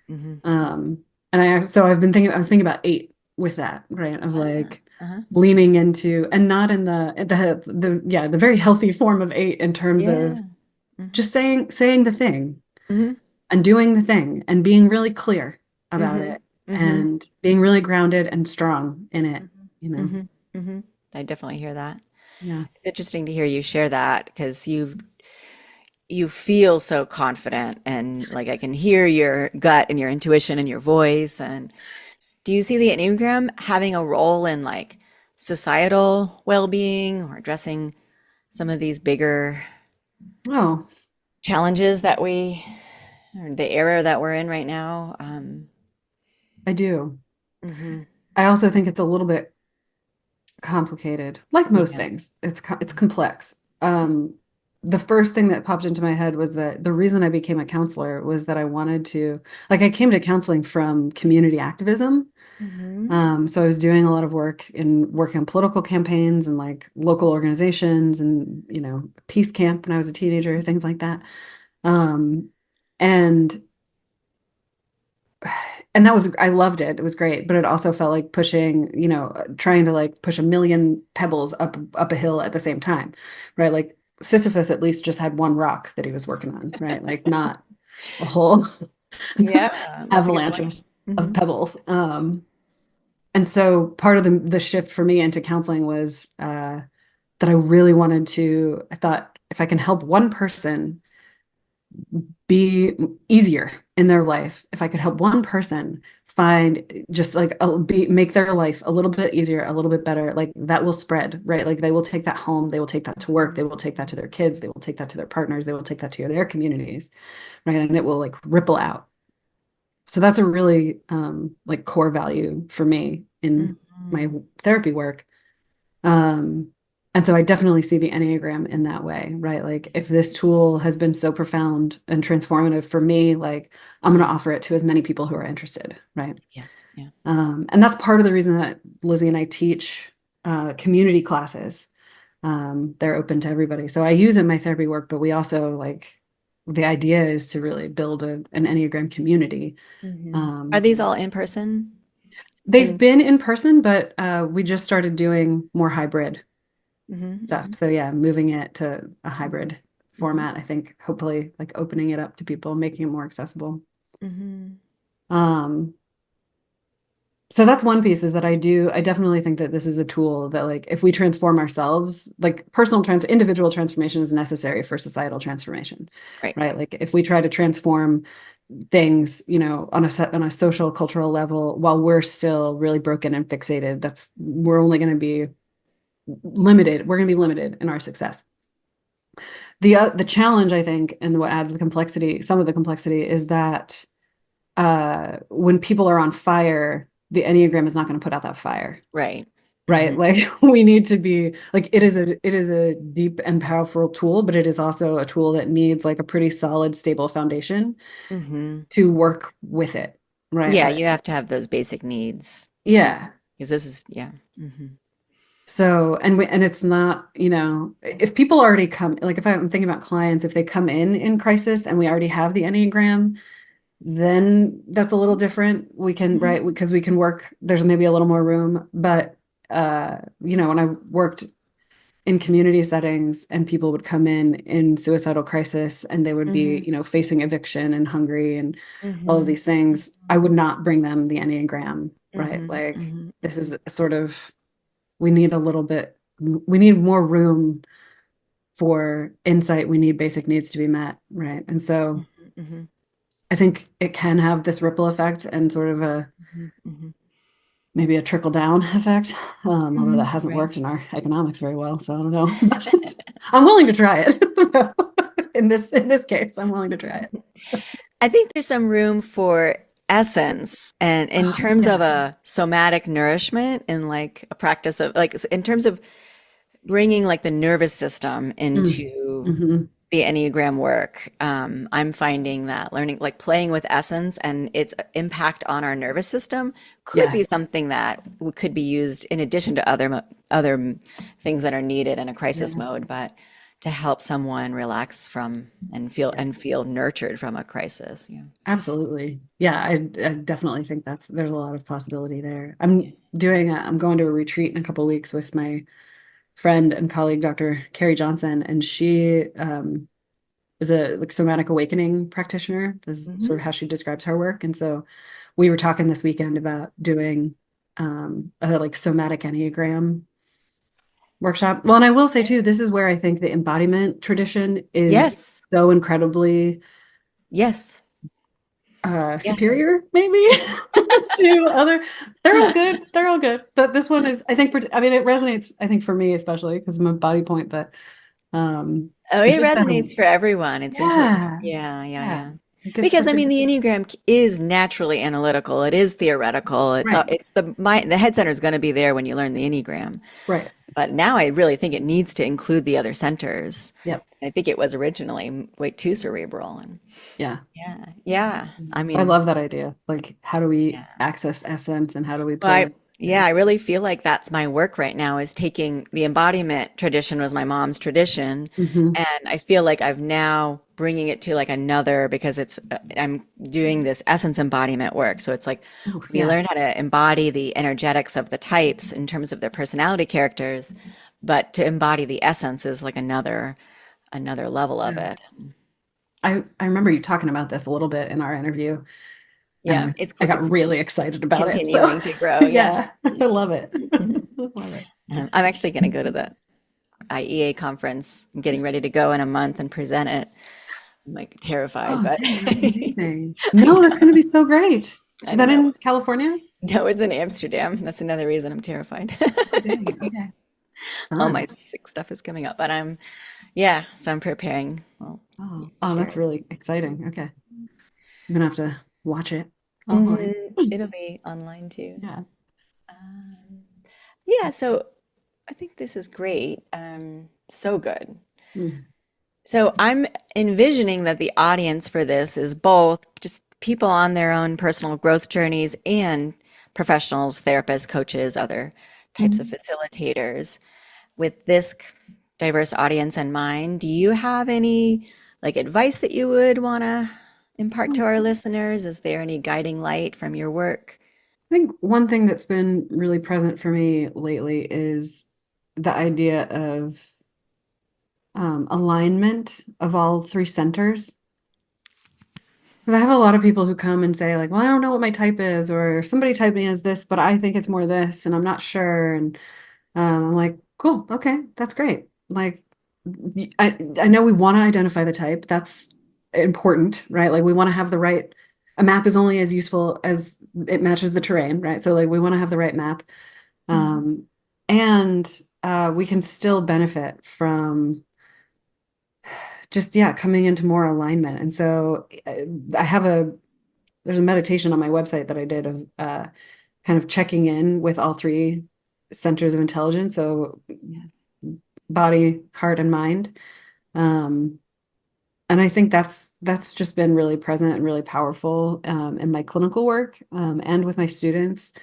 hmm Um, and I was thinking about 8 with that, right? Of like uh-huh. leaning into and not in the very healthy form of 8 in terms of Yeah. hmm just saying the thing hmm and doing the thing and being really clear about hmm it hmm and being really grounded and strong in it, you know. hmm hmm I definitely hear that. Yeah. It's interesting to hear you share that because you feel so confident and like I can hear your gut and your intuition and your voice. And do you see the Enneagram having a role in like societal well-being or addressing some of these bigger Oh, challenges that or the era that we're in right now? I do. Mhm. I also think it's a little bit complicated, like most Yeah. things. It's complex. The first thing that popped into my head was that the reason I became a counselor was that I wanted to, like, I came to counseling from community activism. hmm So I was doing a lot of work in working on political campaigns and like local organizations and, peace camp when I was a teenager, things like that. Um, and and that was I loved it. It was great, but it also felt like pushing, trying to like push a million pebbles up a hill at the same time, right? Like Sisyphus at least just had one rock that he was working on, right? Like not a whole Yeah, that's a good avalanche point. of Hmm pebbles. And so part of the shift for me into counseling was that I really wanted to. I thought if I can help one person be easier in their life, if I could help one person find just like make their life a little bit easier, a little bit better, like that will spread, right? Like they will take that home, they will take that to work, they will take that to their kids, they will take that to their partners, they will take that to their communities, right? And it will like ripple out. So that's a really like core value for me in my Mhm. therapy work. Um, and so I definitely see the Enneagram in that way, right? Like if this tool has been so profound and transformative for me, like I'm going to Yeah, offer it to as many people who are interested, right? yeah, yeah. And that's part of the reason that Lizzie and I teach community classes. They're open to everybody. So I use it in my therapy work, but we also like the idea is to really build an Enneagram community. Are Um, these all in person? they've In been in person, but we just started doing more hybrid stuff. hmm So yeah, moving it to a hmm hybrid hmm format, I think hopefully like opening it up to people, making it more accessible. hmm Um, so that's one piece is that I definitely think that this is a tool that like if we transform ourselves, like individual transformation is necessary for societal transformation, Right. right? Like if we try to transform things, on a social cultural level while we're still really broken and fixated, we're only going to be limited. We're going to be limited in our success. The challenge, I think, and what adds the complexity, some of the complexity is that when people are on fire, the Enneagram is not going to put out that fire, Right. right? hmm Like we need to be like it is a deep and powerful tool, but it is also a tool that needs like a pretty solid, stable foundation hmm to work with it, right? Yeah, Like you have to have those basic needs to, yeah. because this is, yeah. hmm So, and it's not, if people already come, like if I'm thinking about clients, if they come in crisis and we already have the Enneagram, then that's a little different. We can, hmm right, because we can work, there's maybe a little more room. But when I worked in community settings and people would come in suicidal crisis and they would be, hmm facing eviction and hungry and all of hmm these things, I would not bring them the Enneagram, right? hmm Like hmm this is sort of we need a little bit, we need more room for insight. We need basic needs to be met, right? And so hmm I think it can have this ripple effect and sort of hmm hmm maybe a trickle down effect, although that hasn't Right. worked in our economics very well. So I don't know, but I'm willing to try it. In this case, I'm willing to try it. I think there's some room for essence and in Oh, terms of yeah. a somatic nourishment and like a practice of like in terms of bringing like the nervous system Mm. into Hmm. the Enneagram work. I'm finding that learning, like playing with essence and its impact on our nervous system could Yeah. be something that could be used in addition to other things that are needed in a crisis Yeah. mode, but to help someone relax from Yeah. and feel nurtured from a crisis. Yeah. Absolutely. Yeah, I definitely think there's a lot of possibility there. Yeah. I'm going to a retreat in a couple of weeks with my friend and colleague, Dr. Carrie Johnson, and she is a like somatic awakening practitioner, is sort hmm of how she describes her work. And so we were talking this weekend about doing a like somatic Enneagram workshop. Well, and I will say too, this is where I think the embodiment tradition is Yes. so incredibly Yes. Yeah. superior maybe to other. They're all good, but this one is, I think, I mean it resonates, I think, for me especially because I'm a body point, but um Oh, it's it just resonates for everyone. It's important. yeah, Yeah, yeah, yeah, yeah. it gets Because I such a mean, good the Enneagram is naturally analytical. It is theoretical. right, It's the mind. The head center is going to be there when you learn the Enneagram. right, But now I really think it needs to include the other centers. yep, I think it was originally way too cerebral. And yeah. yeah, yeah. I I mean, love that idea. Like, how do we yeah. access essence and how do we Well, play with yeah, yeah. I really feel like that's my work right now is taking the embodiment tradition was my mom's tradition, Hmm. and I feel like I've now bringing it to like another because it's I'm doing this essence embodiment work. So it's like Oh, we yeah, learn how to embody the energetics of the types in terms of their personality characters, but to embody the essence is like another level of yeah. it. I remember you talking about this a little bit in our interview, and Yeah, I got it's really excited about it. So continuing to grow. Yeah. yeah, I love it. I love it. I'm actually going to go to the IEA conference. I'm getting ready to go in a month and present it. I'm like terrified, Oh, but Tammy, that's amazing. No, that's going to be so great. I Is that know. in California? No, it's in Amsterdam. That's another reason I'm terrified. Oh, dang. Okay. All my Fun. sick stuff is coming up, but yeah, so I'm preparing. Well, Oh, oh, share that's it. really exciting. Okay. I'm gonna have to watch it online. It'll be online too. Yeah. Um, yeah, so I think this is great. So good. Mm. So I'm envisioning that the audience for this is both just people on their own personal growth journeys and professionals, therapists, coaches, other types of Mhm. facilitators. With this diverse audience in mind, do you have any like advice that you would want to impart to our listeners? Is there any guiding light from your work? I think one thing that's been really present for me lately is the idea of alignment of all three centers. Because I have a lot of people who come and say, like, well, I don't know what my type is, or somebody typed me as this, but I think it's more this, and I'm not sure. And I'm like, cool, okay, that's great. Like, I know we want to identify the type. That's important, right? Like, we want to have the right. A map is only as useful as it matches the terrain, right? So, like, we want to have the right map, Mhm. um, and we can still benefit from just yeah coming into more alignment. And so, I have a there's a meditation on my website that I did of kind of checking in with all three centers of intelligence. So Yes. body, heart, and mind. Um, and I think that's just been really present and really powerful in my clinical work and with my students.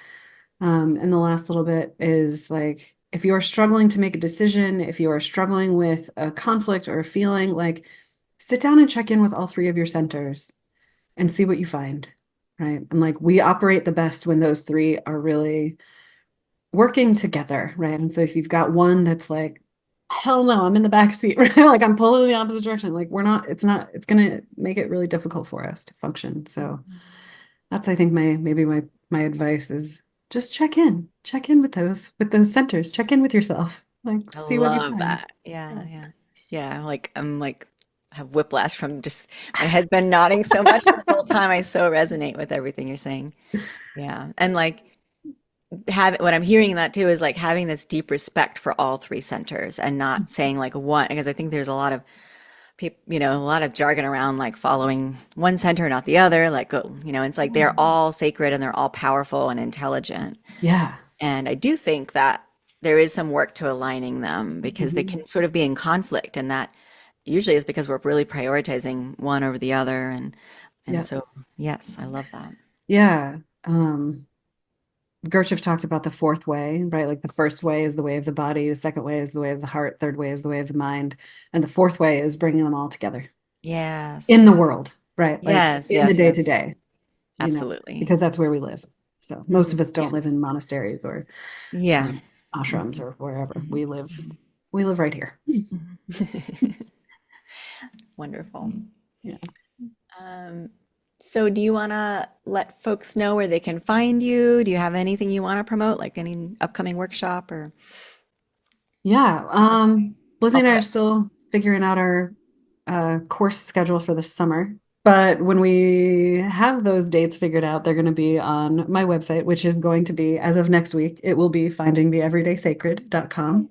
In the last little bit is like if you are struggling to make a decision, if you are struggling with a conflict or a feeling, like sit down and check in with all three of your centers and see what you find. Right. And like we operate the best when those three are really working together, right? And so if you've got one that's like, hell no, I'm in the back seat, right? Like I'm pulling in the opposite direction. Like we're not, it's gonna make it really difficult for us to function. So that's I think my advice is just check in with those centers, check in with yourself, like I see what you love find. that. Yeah. Yeah, yeah. Yeah, like I'm like have whiplash from just my head's been nodding so much this whole time. I so resonate with everything you're saying. Yeah. And like have what I'm hearing in that too is like having this deep respect for all three centers and not saying like one, because I think there's a lot of people, a lot of jargon around like following one center, not the other. Like, go, it's like they're all sacred and they're all powerful and intelligent. Yeah. And I do think that there is some work to aligning them because they Mhm. can sort of be in conflict, and that usually is because we're really prioritizing one over the other. And Yeah. so, yes, I love that. Yeah. Gurdjieff talked about the fourth way, right? Like the first way is the way of the body, the second way is the way of the heart, third way is the way of the mind, and the fourth way is bringing them all together Yes, in the yes, world, right? Like yes, in the yes, day to yes, day, absolutely. because that's where we live. So most Mhm. of us don't Yeah, live in monasteries or yeah. um, ashrams Mhm. or wherever. Mhm. We live right here. Mhm. Wonderful. Yeah. Um, so do you want to let folks know where they can find you? Do you have anything you want to promote, like any upcoming workshop or Yeah. website? Lizzie I'll and I put are it. still figuring out our course schedule for the summer. But when we have those dates figured out, they're going to be on my website, which is going to be, as of next week, it will be findingtheeverydaysacred.com.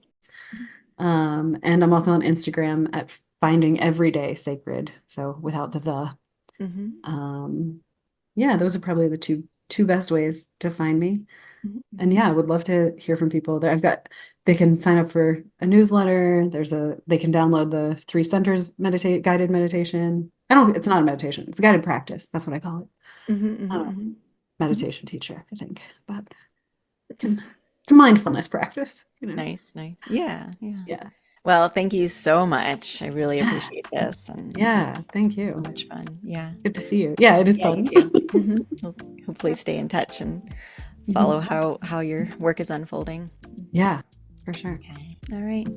And I'm also on Instagram at finding everyday sacred. So without the. Mhm, Um, yeah, those are probably the two best ways to find me. mhm, And mhm, yeah, I would love to hear from people that they can sign up for a newsletter. They can download the Three Centers guided meditation. It's not a meditation, it's a guided practice. That's what I call it. mhm, I mhm, don't know, mhm, mhm. meditation teacher, I think, but it's a mindfulness practice. Nice, nice. Yeah, yeah. Yeah. Well, thank you so much. I really Yeah. appreciate this, and it's Yeah. Thank so you. much fun. Yeah. Good to see you. Yeah, it is Yeah, you fun. too. We'll hopefully stay in touch and follow Mhm. how your work is unfolding. Yeah, for sure. Okay. All right.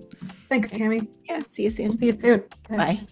Thanks, Great. Tammy. Yeah. See you We'll soon. see you soon. Bye. Bye.